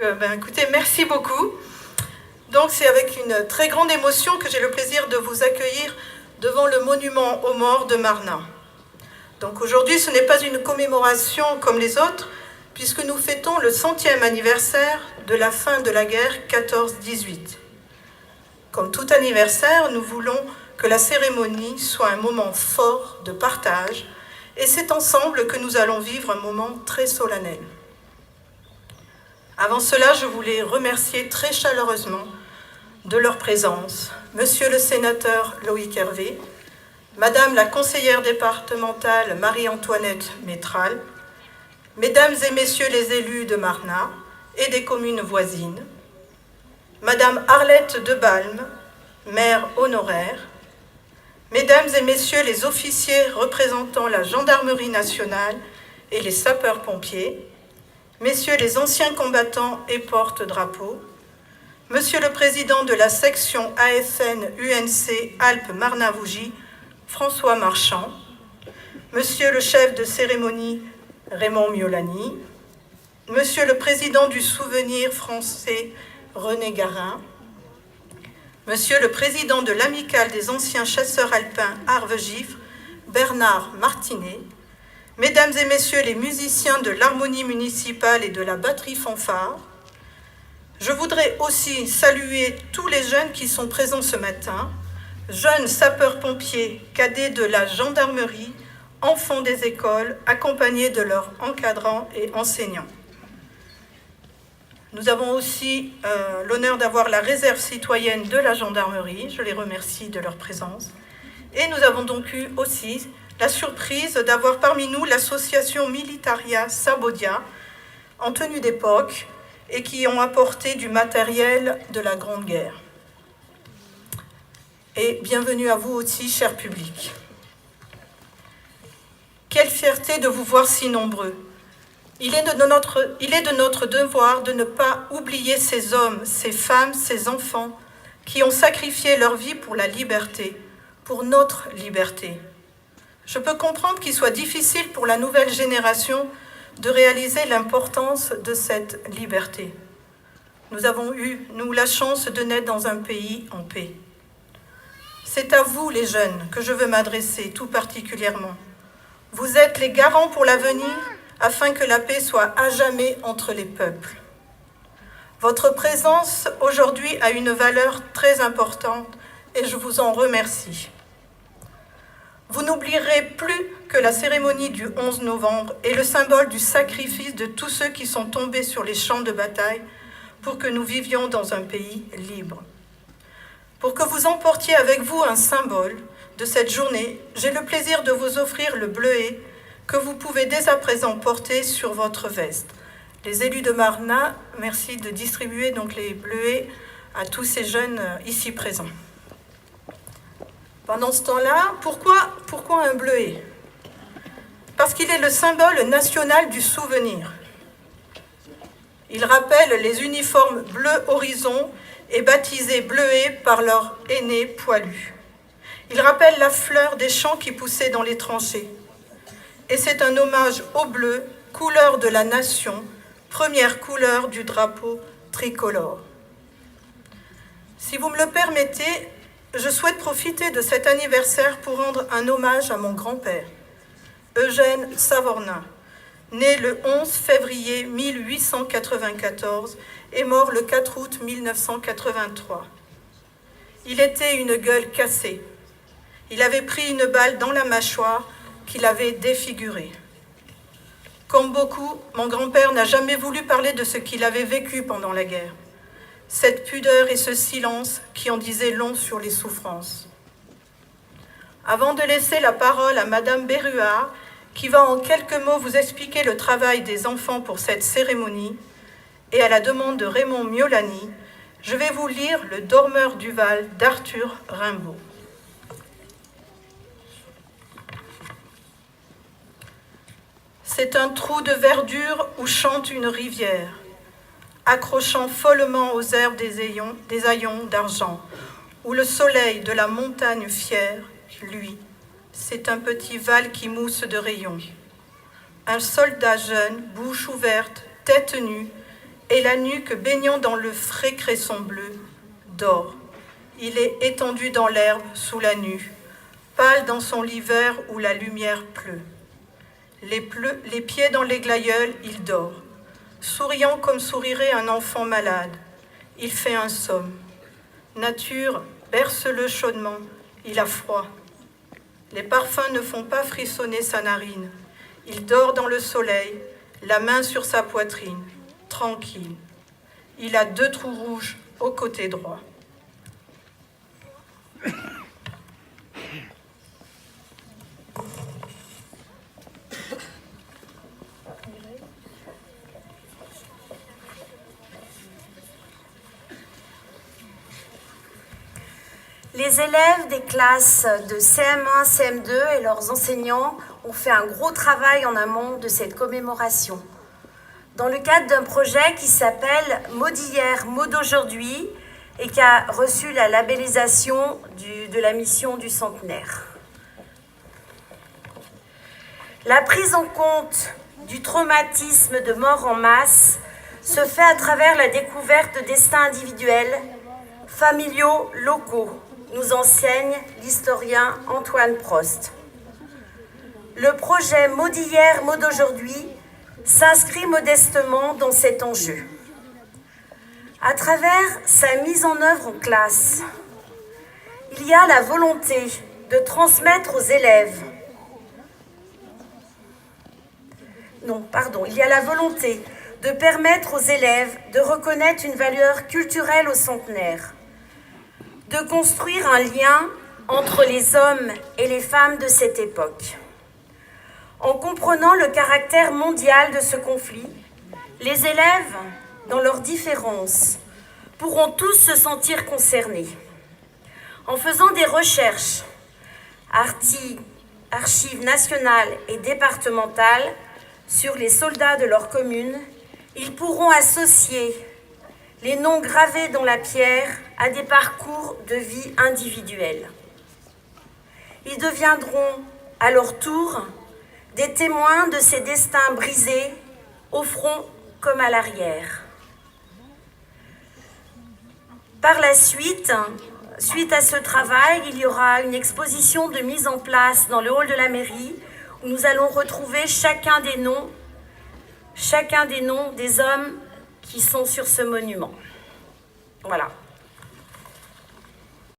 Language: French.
Écoutez, merci beaucoup. Donc c'est avec une très grande émotion que j'ai le plaisir de vous accueillir devant le monument aux morts de Marna. Donc aujourd'hui, ce n'est pas une commémoration comme les autres, puisque nous fêtons le 100e anniversaire de la fin de la guerre 14-18. Comme tout anniversaire, nous voulons que la cérémonie soit un moment fort de partage, et c'est ensemble que nous allons vivre un moment très solennel. Avant cela, je voulais remercier très chaleureusement de leur présence Monsieur le sénateur Loïc Hervé, Madame la conseillère départementale Marie-Antoinette Métral, Mesdames et Messieurs les élus de Marna et des communes voisines, Madame Arlette de Balme, maire honoraire, Mesdames et Messieurs les officiers représentant la gendarmerie nationale et les sapeurs-pompiers, Messieurs les anciens combattants et porte-drapeaux, Monsieur le Président de la section AFN-UNC Alpes-Marnavougie, François Marchand, Monsieur le chef de cérémonie, Raymond Miolani, Monsieur le Président du Souvenir français, René Garin, Monsieur le Président de l'Amicale des anciens chasseurs alpins Arves-Gifre, Bernard Martinet, Mesdames et Messieurs les musiciens de l'harmonie municipale et de la batterie fanfare, je voudrais aussi saluer tous les jeunes qui sont présents ce matin, jeunes sapeurs-pompiers, cadets de la gendarmerie, enfants des écoles, accompagnés de leurs encadrants et enseignants. Nous avons aussi l'honneur d'avoir la réserve citoyenne de la gendarmerie, je les remercie de leur présence. Et nous avons donc eu aussi la surprise d'avoir parmi nous l'association Militaria Sabodia, en tenue d'époque, et qui ont apporté du matériel de la Grande Guerre. Et bienvenue à vous aussi, cher public. Quelle fierté de vous voir si nombreux. Il est de notre devoir de ne pas oublier ces hommes, ces femmes, ces enfants qui ont sacrifié leur vie pour la liberté, pour notre liberté. Je peux comprendre qu'il soit difficile pour la nouvelle génération de réaliser l'importance de cette liberté. Nous avons eu, nous, la chance de naître dans un pays en paix. C'est à vous, les jeunes, que je veux m'adresser tout particulièrement. Vous êtes les garants pour l'avenir, afin que la paix soit à jamais entre les peuples. Votre présence aujourd'hui a une valeur très importante et je vous en remercie. Vous n'oublierez plus que la cérémonie du 11 novembre est le symbole du sacrifice de tous ceux qui sont tombés sur les champs de bataille pour que nous vivions dans un pays libre. Pour que vous emportiez avec vous un symbole de cette journée, j'ai le plaisir de vous offrir le bleuet que vous pouvez dès à présent porter sur votre veste. Les élus de Marna, merci de distribuer donc les bleuets à tous ces jeunes ici présents. Pendant ce temps-là, pourquoi un bleuet? Parce qu'il est le symbole national du souvenir. Il rappelle les uniformes bleu horizon et baptisés bleuets par leurs aînés poilus. Il rappelle la fleur des champs qui poussaient dans les tranchées. Et c'est un hommage au bleu, couleur de la nation, première couleur du drapeau tricolore. Si vous me le permettez, je souhaite profiter de cet anniversaire pour rendre un hommage à mon grand-père, Eugène Savornin, né le 11 février 1894 et mort le 4 août 1983. Il était une gueule cassée. Il avait pris une balle dans la mâchoire qui l'avait défiguré. Comme beaucoup, mon grand-père n'a jamais voulu parler de ce qu'il avait vécu pendant la guerre. Cette pudeur et ce silence qui en disaient long sur les souffrances. Avant de laisser la parole à Madame Berruard, qui va en quelques mots vous expliquer le travail des enfants pour cette cérémonie, et à la demande de Raymond Miolani, je vais vous lire Le Dormeur du Val d'Arthur Rimbaud. C'est un trou de verdure où chante une rivière, accrochant follement aux herbes des haillons d'argent, où le soleil de la montagne fière, lui, c'est un petit val qui mousse de rayons. Un soldat jeune, bouche ouverte, tête nue, et la nuque baignant dans le frais cresson bleu, dort. Il est étendu dans l'herbe sous la nue, pâle dans son lit vert où la lumière pleut. Les pieds dans les glaïeuls, il dort, souriant comme sourirait un enfant malade. Il fait un somme. Nature, berce-le chaudement, il a froid. Les parfums ne font pas frissonner sa narine. Il dort dans le soleil, la main sur sa poitrine, tranquille. Il a 2 trous rouges au côté droit. Les élèves des classes de CM1, CM2 et leurs enseignants ont fait un gros travail en amont de cette commémoration. Dans le cadre d'un projet qui s'appelle « Mots d'hier, mots d'aujourd'hui » et qui a reçu la labellisation de la mission du centenaire. La prise en compte du traumatisme de mort en masse se fait à travers la découverte de destins individuels, familiaux, locaux, nous enseigne l'historien Antoine Prost. Le projet Mots d'hier, mots d'aujourd'hui s'inscrit modestement dans cet enjeu. À travers sa mise en œuvre en classe, il y a la volonté de transmettre aux élèves. Il y a la volonté de permettre aux élèves de reconnaître une valeur culturelle au centenaire, de construire un lien entre les hommes et les femmes de cette époque. En comprenant le caractère mondial de ce conflit, les élèves, dans leurs différences, pourront tous se sentir concernés. En faisant des recherches, archives nationales et départementales sur les soldats de leur commune, ils pourront associer les noms gravés dans la pierre à des parcours de vie individuels. Ils deviendront, à leur tour, des témoins de ces destins brisés, au front comme à l'arrière. Par la suite à ce travail, il y aura une exposition de mise en place dans le hall de la mairie où nous allons retrouver chacun des noms des hommes qui sont sur ce monument. Voilà.